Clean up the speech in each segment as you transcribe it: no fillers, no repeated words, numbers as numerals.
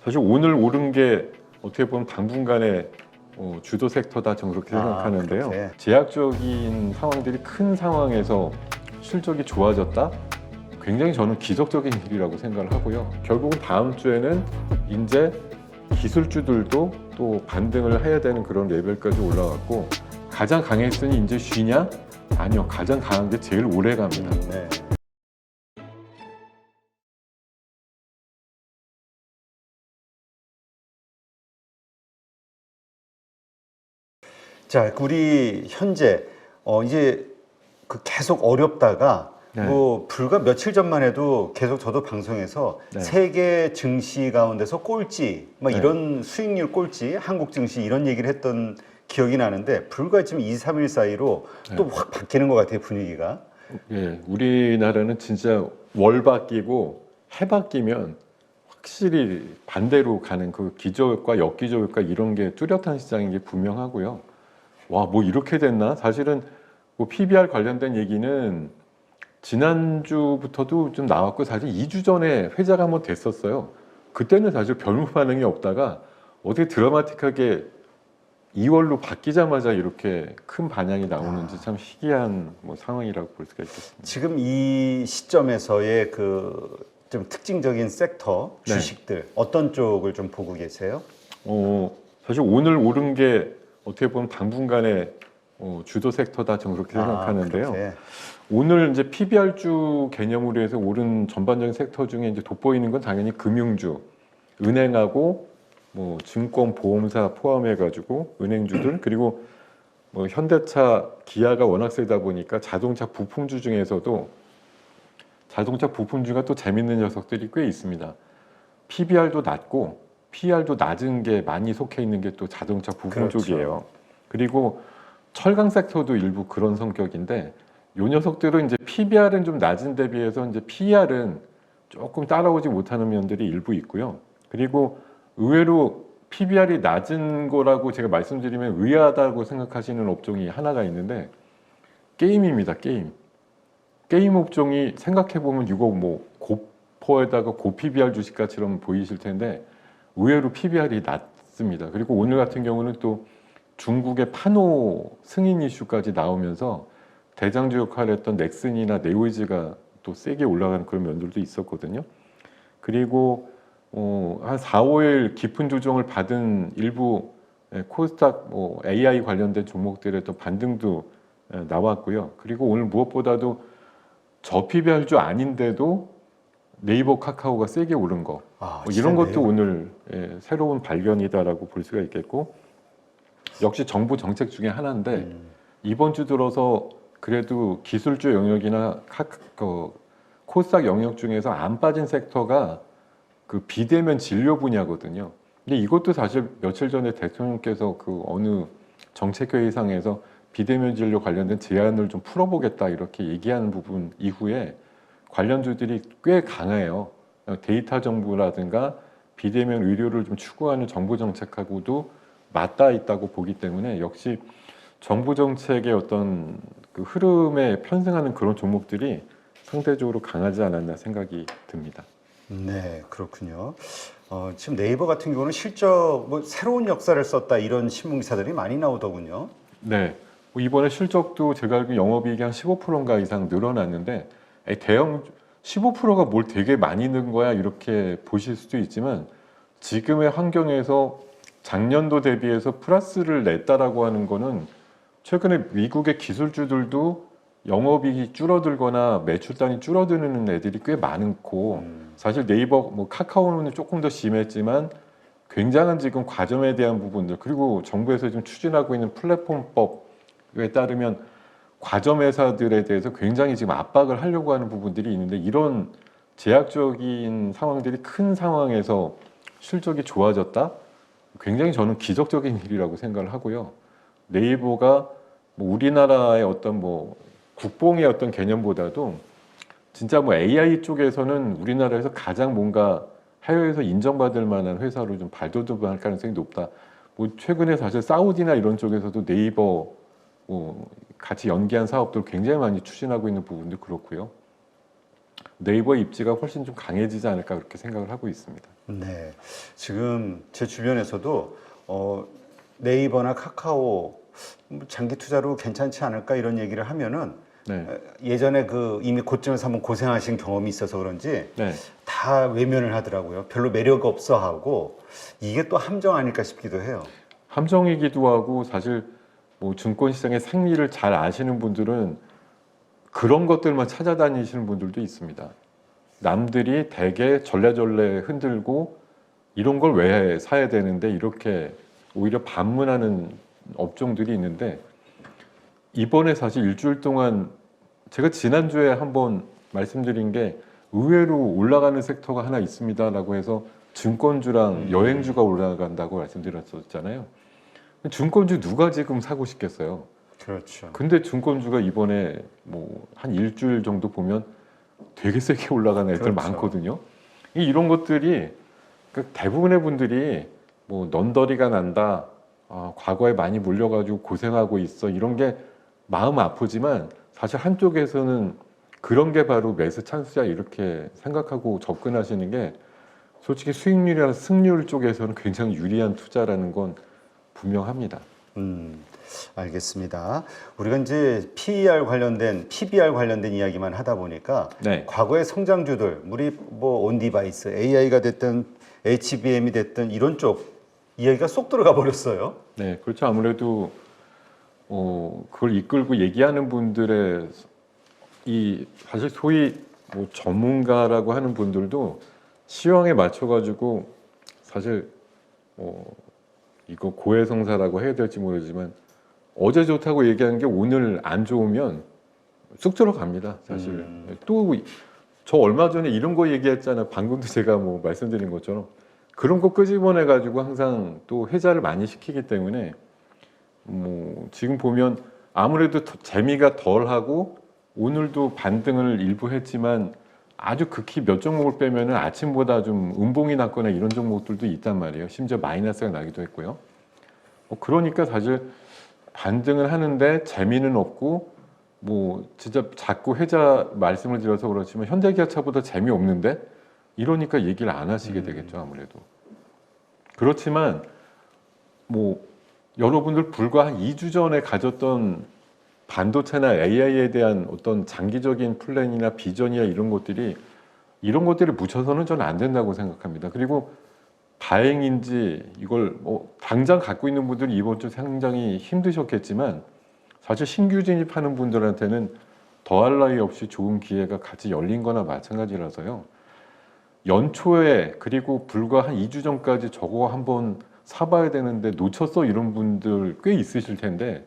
사실 오늘 오른 게 어떻게 보면 당분간의 주도 섹터다, 저는 그렇게 생각하는데요. 그렇게. 제약적인 상황들이 큰 상황에서 실적이 좋아졌다? 굉장히 저는 기적적인 일이라고 생각을 하고요. 결국은 다음 주에는 이제 기술주들도 또 반등을 해야 되는 그런 레벨까지 올라갔고, 가장 강했으니 이제 쉬냐? 아니요, 가장 강한 게 제일 오래 갑니다. 네. 자, 우리 현재 이제 그 계속 어렵다가 네. 뭐 불과 며칠 전만 해도 계속 저도 방송에서 네. 세계 증시 가운데서 꼴찌, 막 네. 이런 수익률 꼴찌, 한국 증시 이런 얘기를 했던 기억이 나는데 불과 지금 2, 3일 사이로 네. 또 확 바뀌는 것 같아요, 분위기가. 예, 우리나라는 진짜 월 바뀌고 해 바뀌면 확실히 반대로 가는 그 기저효과, 역기저효과 이런 게 뚜렷한 시장인 게 분명하고요. 와, 뭐 이렇게 됐나? 사실은 뭐 PBR 관련된 얘기는 지난주부터도 좀 나왔고, 사실 2주 전에 회자가 한번 됐었어요. 그때는 사실 별무 반응이 없다가 어떻게 드라마틱하게 2월로 바뀌자마자 이렇게 큰 반향이 나오는지 참 희귀한 상황이라고 볼 수가 있겠습니다. 지금 이 시점에서의 그 좀 특징적인 섹터 네. 주식들 어떤 쪽을 좀 보고 계세요? 사실 오늘 오른 게 어떻게 보면 당분간의 주도 섹터다, 저는 그렇게 생각하는데요. 그렇게. 오늘 이제 PBR주 개념으로 해서 오른 전반적인 섹터 중에 이제 돋보이는 건 당연히 금융주, 은행하고 뭐 증권, 보험사 포함해가지고 은행주들, 그리고 뭐 현대차, 기아가 워낙 세다 보니까 자동차 부품주 중에서도 자동차 부품주가 또 재밌는 녀석들이 꽤 있습니다. PBR도 낮고 PR도 낮은 게 많이 속해 있는 게 또 자동차 부품 그렇죠. 쪽이에요. 그리고 철강 섹터도 일부 그런 성격인데, 요 녀석들은 이제 PBR은 좀 낮은 데 비해서 이제 PR은 조금 따라오지 못하는 면들이 일부 있고요. 그리고 의외로 PBR이 낮은 거라고 제가 말씀드리면 의아하다고 생각하시는 업종이 하나가 있는데, 게임입니다. 게임 업종이 생각해보면 이거 뭐 고퍼에다가 고 PBR 주식가처럼 보이실 텐데 의외로 PBR이 낮습니다. 그리고 오늘 같은 경우는 또 중국의 파노 승인 이슈까지 나오면서 대장주 역할을 했던 넥슨이나 네오이즈가 또 세게 올라가는 그런 면들도 있었거든요. 그리고 한 4, 5일 깊은 조정을 받은 일부 코스닥 AI 관련된 종목들의 또 반등도 나왔고요. 그리고 오늘 무엇보다도 저 PBR주 아닌데도 네이버, 카카오가 세게 오른 거, 이런 것도 오늘 새로운 발견이다라고 볼 수가 있겠고, 역시 정부 정책 중에 하나인데 이번 주 들어서 그래도 기술주 영역이나 코스닥 영역 중에서 안 빠진 섹터가 그 비대면 진료 분야거든요. 근데 이것도 사실 며칠 전에 대통령께서 그 어느 정책회의상에서 비대면 진료 관련된 제한을 좀 풀어보겠다 이렇게 얘기하는 부분 이후에 관련주들이 꽤 강해요. 데이터 정보라든가 비대면 의료를 좀 추구하는 정부 정책하고도 맞닿아 있다고 보기 때문에 역시 정부 정책의 어떤 그 흐름에 편승하는 그런 종목들이 상대적으로 강하지 않았나 생각이 듭니다. 네, 그렇군요. 지금 네이버 같은 경우는 실적 새로운 역사를 썼다 이런 신문 기사들이 많이 나오더군요. 네, 이번에 실적도 제가 알기로 영업이익이 한 15%인가 이상 늘어났는데, 대형 15%가 뭘 되게 많이 는 거야 이렇게 보실 수도 있지만, 지금의 환경에서 작년도 대비해서 플러스를 냈다라고 하는 거는 최근에 미국의 기술주들도 영업이익이 줄어들거나 매출단이 줄어드는 애들이 꽤 많고, 사실 네이버, 카카오는 조금 더 심했지만 굉장한 지금 과점에 대한 부분들, 그리고 정부에서 지금 추진하고 있는 플랫폼법에 따르면 과점 회사들에 대해서 굉장히 지금 압박을 하려고 하는 부분들이 있는데, 이런 제약적인 상황들이 큰 상황에서 실적이 좋아졌다? 굉장히 저는 기적적인 일이라고 생각을 하고요. 네이버가 우리나라의 어떤 국뽕의 어떤 개념보다도 진짜 AI 쪽에서는 우리나라에서 가장 뭔가 해외에서 인정받을 만한 회사로 좀 발돋움할 가능성이 높다. 최근에 사실 사우디나 이런 쪽에서도 네이버 같이 연계한 사업들 굉장히 많이 추진하고 있는 부분도 그렇고요. 네이버 입지가 훨씬 좀 강해지지 않을까 그렇게 생각을 하고 있습니다. 네. 지금 제 주변에서도 네이버나 카카오 뭐 장기 투자로 괜찮지 않을까 이런 얘기를 하면은 네, 예전에 그 이미 고점에서 한번 고생하신 경험이 있어서 그런지 네, 다 외면을 하더라고요. 별로 매력 없어 하고 이게 또 함정 아닐까 싶기도 해요. 함정이기도 하고 사실 뭐 증권시장의 생리를 잘 아시는 분들은 그런 것들만 찾아다니시는 분들도 있습니다. 남들이 되게 절레절레 흔들고 이런 걸 왜 사야 되는데 이렇게 오히려 반문하는 업종들이 있는데 이번에 사실 일주일 동안 제가 지난주에 한번 말씀드린 게 의외로 올라가는 섹터가 하나 있습니다라고 해서 증권주랑 여행주가 올라간다고 말씀드렸었잖아요. 증권주 누가 지금 사고 싶겠어요? 그렇죠. 근데 증권주가 이번에 뭐 한 일주일 정도 보면 되게 세게 올라가는 애들 그렇죠. 많거든요. 이런 것들이 대부분의 분들이 뭐 넌더리가 난다, 과거에 많이 물려가지고 고생하고 있어 이런 게 마음 아프지만 사실 한쪽에서는 그런 게 바로 매수 찬스야 이렇게 생각하고 접근하시는 게 솔직히 수익률이나 승률 쪽에서는 굉장히 유리한 투자라는 건 분명합니다. 알겠습니다. 우리가 이제 PER 관련된, PBR 관련된 이야기만 하다 보니까 네, 과거의 성장주들, 우리 뭐 온디바이스, AI가 됐든 HBM이 됐든 이런 쪽 이야기가 쏙 들어가 버렸어요. 네, 그렇죠. 아무래도 그걸 이끌고 얘기하는 분들의 이 사실 소위 뭐 전문가라고 하는 분들도 시황에 맞춰가지고 사실 이거 고해성사라고 해야 될지 모르지만 어제 좋다고 얘기하는 게 오늘 안 좋으면 쑥 들어갑니다. 사실 또 저 얼마 전에 이런 거 얘기했잖아요. 방금도 제가 뭐 말씀드린 것처럼 그런 거 끄집어내 가지고 항상 또 회자를 많이 시키기 때문에 뭐 지금 보면 아무래도 재미가 덜하고 오늘도 반등을 일부 했지만 아주 극히 몇 종목을 빼면은 아침보다 좀 음봉이 났거나 이런 종목들도 있단 말이에요. 심지어 마이너스가 나기도 했고요. 그러니까 사실 반등을 하는데 재미는 없고 뭐 진짜 자꾸 회자 말씀을 드려서 그렇지만 현대기아차보다 재미없는데 이러니까 얘기를 안 하시게 되겠죠. 아무래도. 그렇지만 뭐 여러분들 불과 한 2주 전에 가졌던 반도체나 AI에 대한 어떤 장기적인 플랜이나 비전이나 이런 것들이 묻혀서는 저는 안 된다고 생각합니다. 그리고 다행인지 이걸 뭐 당장 갖고 있는 분들은 이번 주 상당히 힘드셨겠지만 사실 신규 진입하는 분들한테는 더할 나위 없이 좋은 기회가 같이 열린 거나 마찬가지라서요. 연초에 그리고 불과 한 2주 전까지 저거 한번 사봐야 되는데 놓쳤어 이런 분들 꽤 있으실 텐데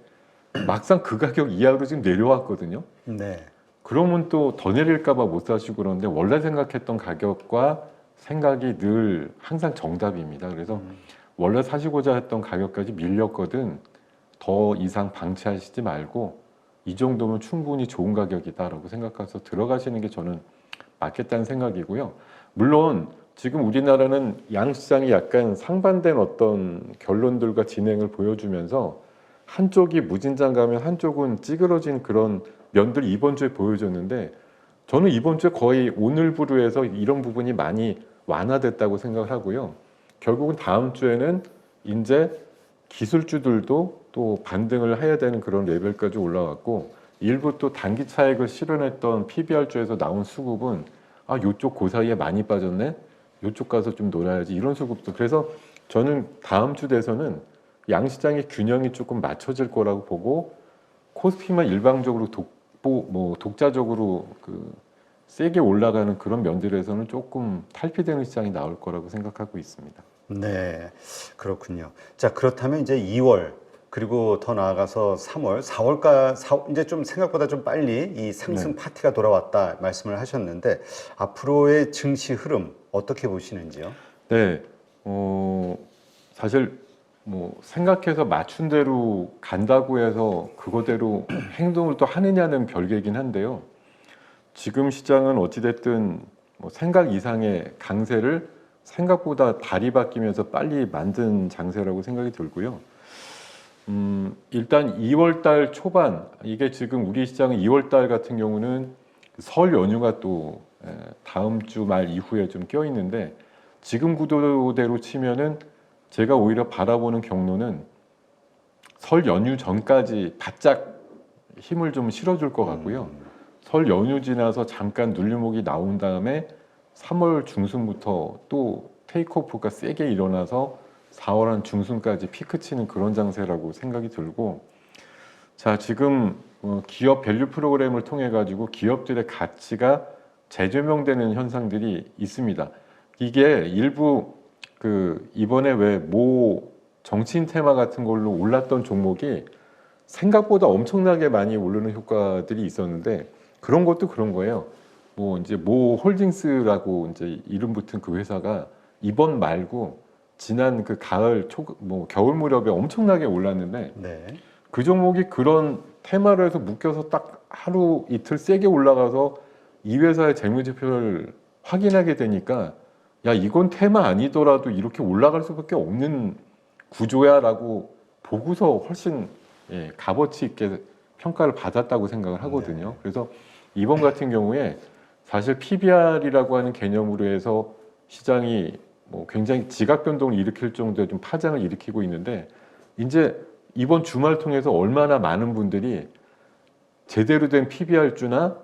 막상 그 가격 이하로 지금 내려왔거든요. 네. 그러면 또 더 내릴까 봐 못 사시고 그러는데 원래 생각했던 가격과 생각이 늘 항상 정답입니다. 그래서 원래 사시고자 했던 가격까지 밀렸거든 더 이상 방치하시지 말고 이 정도면 충분히 좋은 가격이다라고 생각해서 들어가시는 게 저는 맞겠다는 생각이고요. 물론 지금 우리나라는 양시장이 약간 상반된 어떤 결론들과 진행을 보여주면서 한쪽이 무진장 가면 한쪽은 찌그러진 그런 면들이 이번 주에 보여줬는데 저는 이번 주에 거의 오늘부로 해서 이런 부분이 많이 완화됐다고 생각을 하고요. 결국은 다음 주에는 이제 기술주들도 또 반등을 해야 되는 그런 레벨까지 올라왔고 일부 또 단기 차익을 실현했던 PBR주에서 나온 수급은 요쪽 그 사이에 많이 빠졌네? 요쪽 가서 좀 놀아야지 이런 수급도 그래서 저는 다음 주 돼서는 양시장의 균형이 조금 맞춰질 거라고 보고 코스피만 일방적으로 독자적으로 세게 올라가는 그런 면들에서는 조금 탈피되는 시장이 나올 거라고 생각하고 있습니다. 네, 그렇군요. 자, 그렇다면 이제 2월 그리고 더 나아가서 3월, 4월까 이제 좀 생각보다 좀 빨리 이 상승 파티가 돌아왔다 말씀을 하셨는데 앞으로의 증시 흐름 어떻게 보시는지요? 네, 사실 뭐 생각해서 맞춘 대로 간다고 해서 그거대로 행동을 또 하느냐는 별개이긴 한데요. 지금 시장은 어찌됐든 뭐 생각 이상의 강세를 생각보다 달이 바뀌면서 빨리 만든 장세라고 생각이 들고요. 일단 2월 달 초반, 이게 지금 우리 시장은 2월 달 같은 경우는 설 연휴가 또 다음 주 말 이후에 좀 껴 있는데 지금 구도대로 치면은 제가 오히려 바라보는 경로는 설 연휴 전까지 바짝 힘을 좀 실어줄 것 같고요. 설 연휴 지나서 잠깐 눌림목이 나온 다음에 3월 중순부터 또 테이크오프가 세게 일어나서 4월 한 중순까지 피크 치는 그런 장세라고 생각이 들고, 자, 지금 기업 밸류 프로그램을 통해 가지고 기업들의 가치가 재조명되는 현상들이 있습니다. 이게 일부 이번에 왜 모 정치인 테마 같은 걸로 올랐던 종목이 생각보다 엄청나게 많이 오르는 효과들이 있었는데, 그런 것도 그런 거예요. 뭐 이제 모 홀딩스라고 이제 이름 붙은 그 회사가 이번 말고 지난 그 가을 겨울 무렵에 엄청나게 올랐는데, 네. 그 종목이 그런 테마로 해서 묶여서 딱 하루 이틀 세게 올라가서 이 회사의 재무제표를 확인하게 되니까, 야, 이건 테마 아니더라도 이렇게 올라갈 수밖에 없는 구조야라고 보고서 훨씬 값어치 있게 평가를 받았다고 생각을 하거든요. 그래서 이번 같은 경우에 사실 PBR이라고 하는 개념으로 해서 시장이 뭐 굉장히 지각 변동을 일으킬 정도의 좀 파장을 일으키고 있는데, 이제 이번 주말 통해서 얼마나 많은 분들이 제대로 된 PBR주나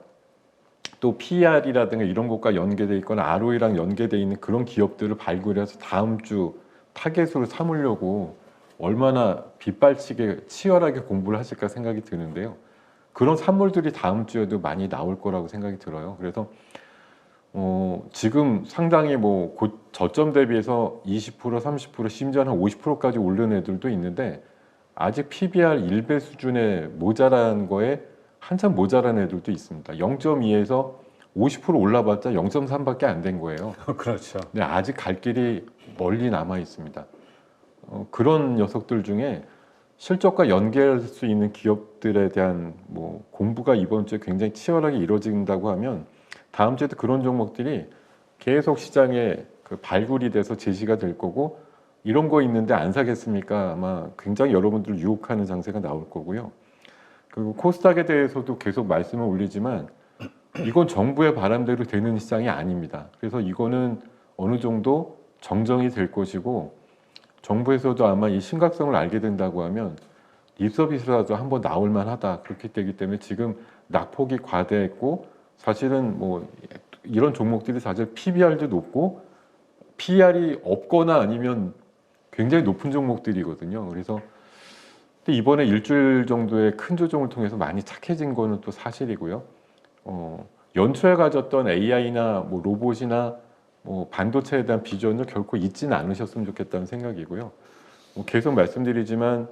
또 PER이라든가 이런 것과 연계되어 있거나 ROE랑 연계되어 있는 그런 기업들을 발굴해서 다음 주 타겟으로 삼으려고 얼마나 빗발치게 치열하게 공부를 하실까 생각이 드는데요. 그런 산물들이 다음 주에도 많이 나올 거라고 생각이 들어요. 그래서 지금 상당히 뭐 저점 대비해서 20%, 30%, 심지어 한 50%까지 오른 애들도 있는데, 아직 PBR 1배 수준의 모자란 거에 한참 모자란 애들도 있습니다. 0.2에서 50% 올라봤자 0.3밖에 안 된 거예요. 그렇죠. 근데 아직 갈 길이 멀리 남아 있습니다. 그런 녀석들 중에 실적과 연계할 수 있는 기업들에 대한 뭐 공부가 이번 주에 굉장히 치열하게 이루어진다고 하면 다음 주에도 그런 종목들이 계속 시장에 발굴이 돼서 제시가 될 거고, 이런 거 있는데 안 사겠습니까? 아마 굉장히 여러분들을 유혹하는 장세가 나올 거고요. 그리고 코스닥에 대해서도 계속 말씀을 올리지만 이건 정부의 바람대로 되는 시장이 아닙니다. 그래서 이거는 어느 정도 정정이 될 것이고, 정부에서도 아마 이 심각성을 알게 된다고 하면 립서비스라도 한번 나올 만하다, 그렇게 되기 때문에 지금 낙폭이 과대했고, 사실은 뭐 이런 종목들이 사실 PBR도 높고 PER이 없거나 아니면 굉장히 높은 종목들이거든요. 그래서 이번에 일주일 정도의 큰 조정을 통해서 많이 착해진 거는 또 사실이고요. 연초에 가졌던 AI나 뭐 로봇이나 뭐 반도체에 대한 비전을 결코 잊지는 않으셨으면 좋겠다는 생각이고요. 계속 말씀드리지만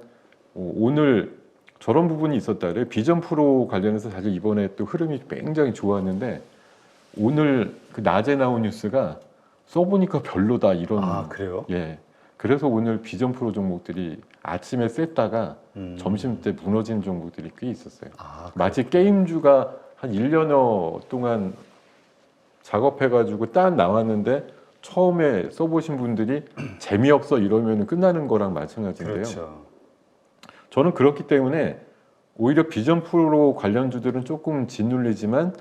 오늘 저런 부분이 있었다 그래요. 비전 프로 관련해서 사실 이번에 또 흐름이 굉장히 좋았는데, 오늘 그 낮에 나온 뉴스가 써보니까 별로다 이런. 아, 그래요? 예. 그래서 오늘 비전 프로 종목들이 아침에 셌다가 점심 때 무너진 종목들이 꽤 있었어요. 마치 게임주가 한 1년여 동안 작업해가지고 딱 나왔는데 처음에 써보신 분들이 재미없어 이러면 끝나는 거랑 마찬가지인데요. 그렇죠. 저는 그렇기 때문에 오히려 비전 프로 관련주들은 조금 짓눌리지만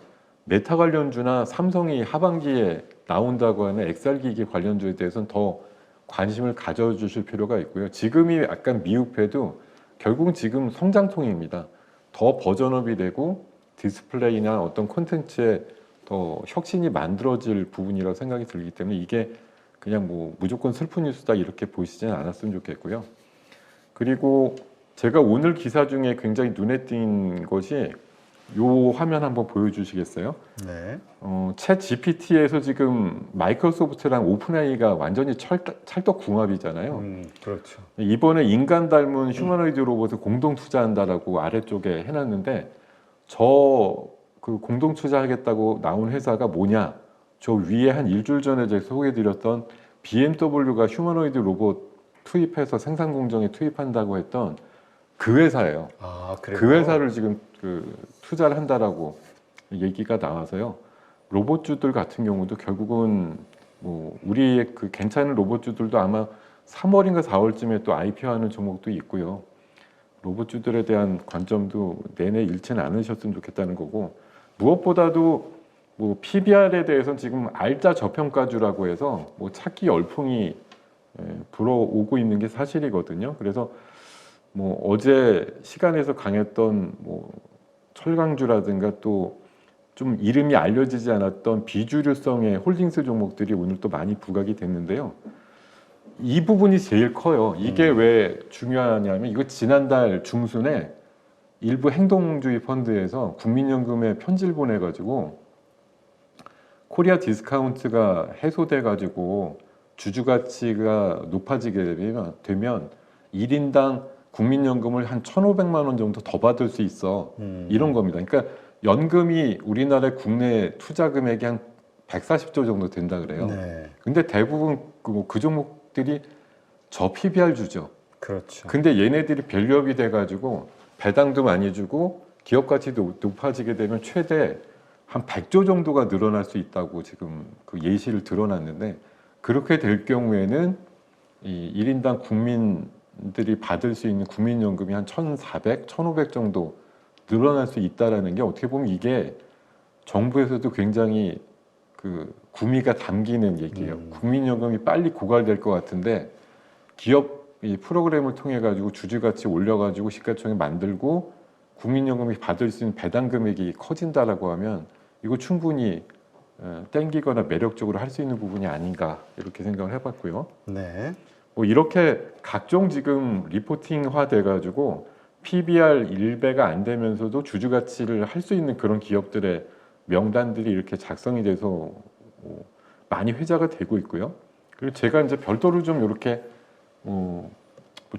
메타 관련주나 삼성이 하반기에 나온다고 하는 XR기기 관련주에 대해서는 더 관심을 가져주실 필요가 있고요. 지금이 약간 미흡해도 결국은 지금 성장통입니다. 더 버전업이 되고 디스플레이나 어떤 콘텐츠에 더 혁신이 만들어질 부분이라고 생각이 들기 때문에 이게 그냥 뭐 무조건 슬픈 뉴스다 이렇게 보시지는 않았으면 좋겠고요. 그리고 제가 오늘 기사 중에 굉장히 눈에 띈 것이 요 화면 한번 보여주시겠어요? 네. 챗 GPT에서 지금 마이크로소프트랑 오픈AI가 완전히 찰떡궁합이잖아요. 그렇죠. 이번에 인간 닮은 휴머노이드 로봇을 공동 투자한다라고 아래쪽에 해놨는데, 그 공동 투자하겠다고 나온 회사가 뭐냐? 저 위에 한 일주일 전에 제가 소개해드렸던 BMW가 휴머노이드 로봇 투입해서 생산 공정에 투입한다고 했던 그 회사예요. 아, 그래요? 그 회사를 지금 투자를 한다라고 얘기가 나와서요. 로봇주들 같은 경우도 결국은 뭐 우리의 그 괜찮은 로봇주들도 아마 3월인가 4월쯤에 또 IPO하는 종목도 있고요. 로봇주들에 대한 관점도 내내 잃지는 않으셨으면 좋겠다는 거고, 무엇보다도 뭐 PBR에 대해서는 지금 알짜 저평가주라고 해서 뭐 찾기 열풍이 불어오고 있는 게 사실이거든요. 그래서 뭐 어제 시간에서 강했던 뭐 철강주라든가 또 좀 이름이 알려지지 않았던 비주류성의 홀딩스 종목들이 오늘 또 많이 부각이 됐는데요. 이 부분이 제일 커요. 이게 왜 중요하냐면 이거 지난달 중순에 일부 행동주의 펀드에서 국민연금에 편지를 보내가지고 코리아 디스카운트가 해소돼가지고 주주 가치가 높아지게 되면 1인당 국민연금을 한 1,500만 원 정도 더 받을 수 있어. 이런 겁니다. 그러니까 연금이 우리나라 국내 투자 금액이 한 140조 정도 된다 그래요. 네. 근데 대부분 그 종목들이 저 PBR 주죠. 그렇죠. 근데 얘네들이 밸류업이 돼가지고 배당도 많이 주고 기업 가치도 높아지게 되면 최대 한 100조 정도가 늘어날 수 있다고 지금 그 예시를 드러났는데 그렇게 될 경우에는 이 1인당 국민들이 받을 수 있는 국민연금이 한 1,400, 1,500 정도 늘어날 수 있다라는 게 어떻게 보면 이게 정부에서도 굉장히 그 구미가 담기는 얘기예요. 국민연금이 빨리 고갈될 것 같은데 기업 이 프로그램을 통해 가지고 주주 가치 올려 가지고 시가총액 만들고 국민연금이 받을 수 있는 배당 금액이 커진다라고 하면 이거 충분히 땡기거나 매력적으로 할 수 있는 부분이 아닌가 이렇게 생각을 해봤고요. 네. 뭐 이렇게 각종 지금 리포팅화 돼가지고 PBR 1배가 안 되면서도 주주 가치를 할 수 있는 그런 기업들의 명단들이 이렇게 작성이 돼서 많이 회자가 되고 있고요. 그리고 제가 이제 별도로 좀 이렇게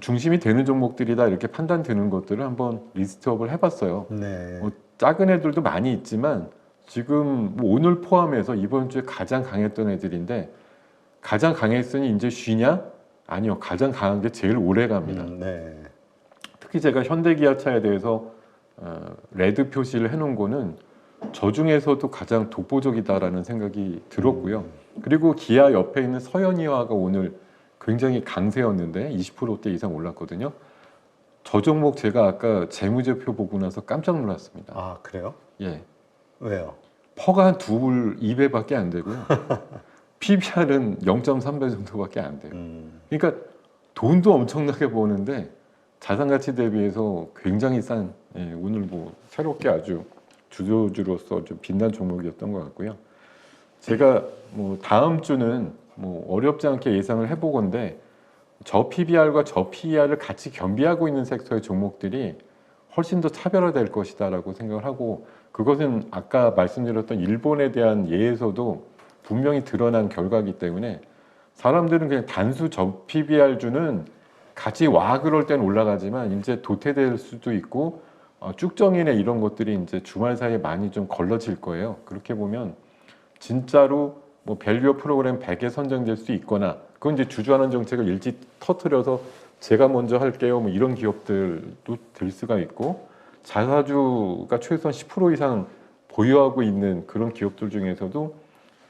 중심이 되는 종목들이다 이렇게 판단 드는 것들을 한번 리스트업을 해봤어요. 네. 작은 애들도 많이 있지만 지금 뭐 오늘 포함해서 이번 주에 가장 강했던 애들인데 가장 강했으니 이제 쉬냐? 아니요. 가장 강한 게 제일 오래 갑니다. 네. 특히 제가 현대기아차에 대해서 레드 표시를 해놓은 거는 저 중에서도 가장 독보적이다라는 생각이 들었고요. 그리고 기아 옆에 있는 서현이화가 오늘 굉장히 강세였는데 20%대 이상 올랐거든요. 저 종목 제가 아까 재무제표 보고 나서 깜짝 놀랐습니다. 아, 그래요? 예, 왜요? 퍼가 한 2배밖에 안 되고요. PBR은 0.3배 정도밖에 안 돼요. 그러니까 돈도 엄청나게 버는데 자산 가치 대비해서 굉장히 싼 오늘 뭐 새롭게 아주 주도주로서 좀 빛난 종목이었던 것 같고요. 제가 뭐 다음 주는 뭐 어렵지 않게 예상을 해보건데 저 PBR과 저 PER을 같이 겸비하고 있는 섹터의 종목들이 훨씬 더 차별화될 것이다라고 생각을 하고 그것은 아까 말씀드렸던 일본에 대한 예에서도 분명히 드러난 결과이기 때문에 사람들은 그냥 단수 저 PBR주는 같이 와 그럴 땐 올라가지만 이제 도태될 수도 있고 쭉정이나 이런 것들이 이제 주말 사이에 많이 좀 걸러질 거예요. 그렇게 보면 진짜로 뭐 밸류업 프로그램 100에 선정될 수 있거나 그건 이제 주주환원 정책을 일찍 터트려서 제가 먼저 할게요 뭐 이런 기업들도 될 수가 있고 자사주가 최소한 10% 이상 보유하고 있는 그런 기업들 중에서도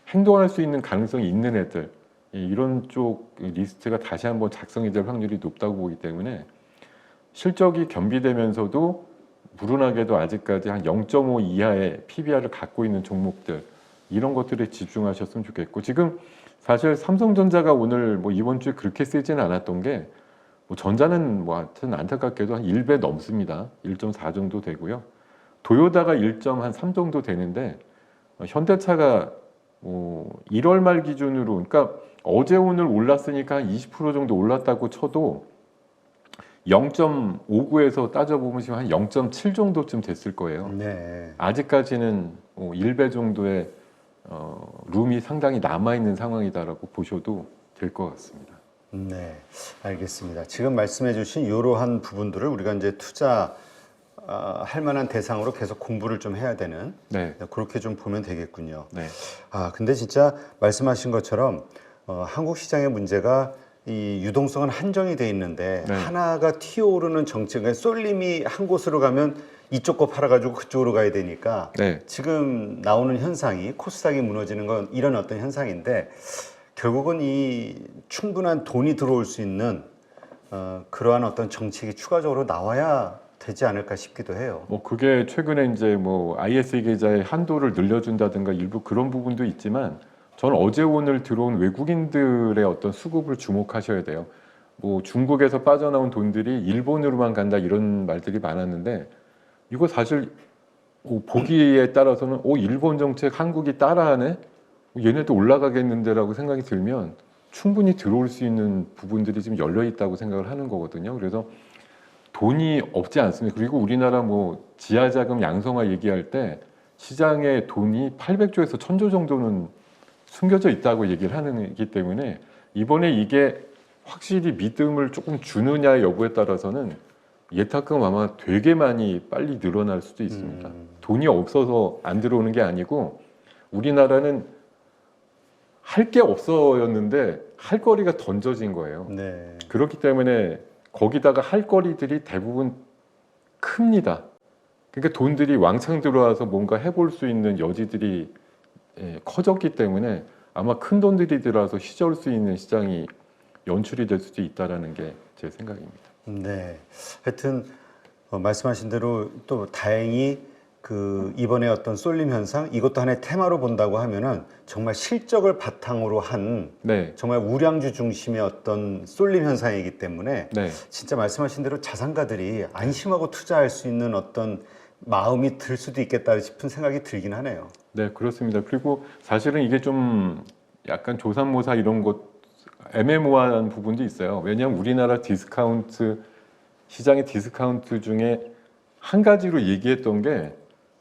행동할 수 있는 가능성이 있는 애들 이런 쪽 리스트가 다시 한번 작성이 될 확률이 높다고 보기 때문에 실적이 겸비되면서도 불운하게도 아직까지 한 0.5 이하의 PBR을 갖고 있는 종목들 이런 것들에 집중하셨으면 좋겠고 지금 사실 삼성전자가 오늘 뭐 이번 주에 그렇게 세지는 않았던 게 뭐 전자는 뭐 하여튼 안타깝게도 한 1배 넘습니다. 1.4 정도 되고요. 도요다가 1.3 정도 되는데 현대차가 1월 말 기준으로 그러니까 어제 오늘 올랐으니까 한 20% 정도 올랐다고 쳐도 0.59에서 따져보면 지금 한 0.7 정도쯤 됐을 거예요. 네. 아직까지는 1배 정도의 룸이 상당히 남아있는 상황이다라고 보셔도 될 것 같습니다. 네, 알겠습니다. 지금 말씀해주신 이러한 부분들을 우리가 이제 투자 할 만한 대상으로 계속 공부를 좀 해야 되는 네. 그렇게 좀 보면 되겠군요. 네. 근데 진짜 말씀하신 것처럼 한국 시장의 문제가 이 유동성은 한정이 돼 있는데 네. 하나가 튀어오르는 정책에 쏠림이 한 곳으로 가면 이쪽 거 팔아가지고 그쪽으로 가야 되니까 네. 지금 나오는 현상이 코스닥이 무너지는 건 이런 어떤 현상인데 결국은 이 충분한 돈이 들어올 수 있는 그러한 어떤 정책이 추가적으로 나와야 되지 않을까 싶기도 해요. 뭐 그게 최근에 이제 뭐 IS 계좌의 한도를 늘려준다든가 일부 그런 부분도 있지만 저는 어제 오늘 들어온 외국인들의 어떤 수급을 주목하셔야 돼요. 뭐 중국에서 빠져나온 돈들이 일본으로만 간다 이런 말들이 많았는데 이거 사실 보기에 따라서는 일본 정책 한국이 따라하네? 얘네도 올라가겠는데라고 생각이 들면 충분히 들어올 수 있는 부분들이 지금 열려 있다고 생각을 하는 거거든요. 그래서 돈이 없지 않습니다. 그리고 우리나라 뭐 지하자금 양성화 얘기할 때 시장에 돈이 800조에서 1000조 정도는 숨겨져 있다고 얘기를 하기 때문에 이번에 이게 확실히 믿음을 조금 주느냐 여부에 따라서는 예탁금 아마 되게 많이 빨리 늘어날 수도 있습니다. 돈이 없어서 안 들어오는 게 아니고 우리나라는 할 게 없어였는데 할 거리가 던져진 거예요. 네. 그렇기 때문에 거기다가 할 거리들이 대부분 큽니다. 그러니까 돈들이 왕창 들어와서 뭔가 해볼 수 있는 여지들이 커졌기 때문에 아마 큰 돈들이 들어와서 휘저을 수 있는 시장이 연출이 될 수도 있다라는 게 제 생각입니다. 네. 하여튼 말씀하신 대로 또 다행히 그 이번에 어떤 쏠림 현상 이것도 하나의 테마로 본다고 하면은 정말 실적을 바탕으로 한 네, 정말 우량주 중심의 어떤 쏠림 현상이기 때문에 네, 진짜 말씀하신 대로 자산가들이 안심하고 투자할 수 있는 어떤 마음이 들 수도 있겠다 싶은 생각이 들긴 하네요. 네, 그렇습니다. 그리고 사실은 이게 좀 약간 조삼모사 이런 것 애매모호한 부분도 있어요. 왜냐하면 우리나라 디스카운트 시장의 디스카운트 중에 한 가지로 얘기했던 게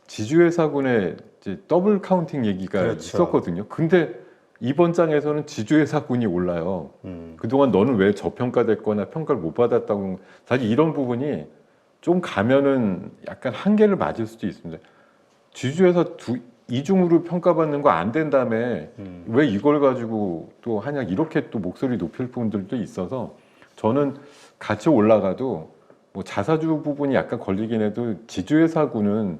지주회사군의 이제 더블 카운팅 얘기가 그렇죠. 있었거든요. 근데 이번 장에서는 지주회사군이 올라요. 그동안 너는 왜 저평가됐거나 평가를 못 받았다고. 사실 이런 부분이 좀 가면은 약간 한계를 맞을 수도 있습니다. 지주회사 이중으로 평가받는 거 안 된다며 왜 이걸 가지고 또 하냐 이렇게 또 목소리 높일 분들도 있어서 저는 같이 올라가도 뭐 자사주 부분이 약간 걸리긴 해도 지주회사군은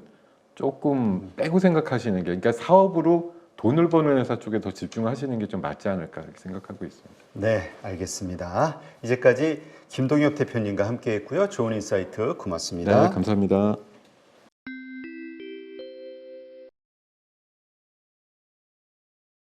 조금 빼고 생각하시는 게 그러니까 사업으로 돈을 버는 회사 쪽에 더 집중하시는 게 좀 맞지 않을까 이렇게 생각하고 있습니다. 네, 알겠습니다. 이제까지 김동엽 대표님과 함께했고요. 좋은 인사이트 고맙습니다. 네, 감사합니다.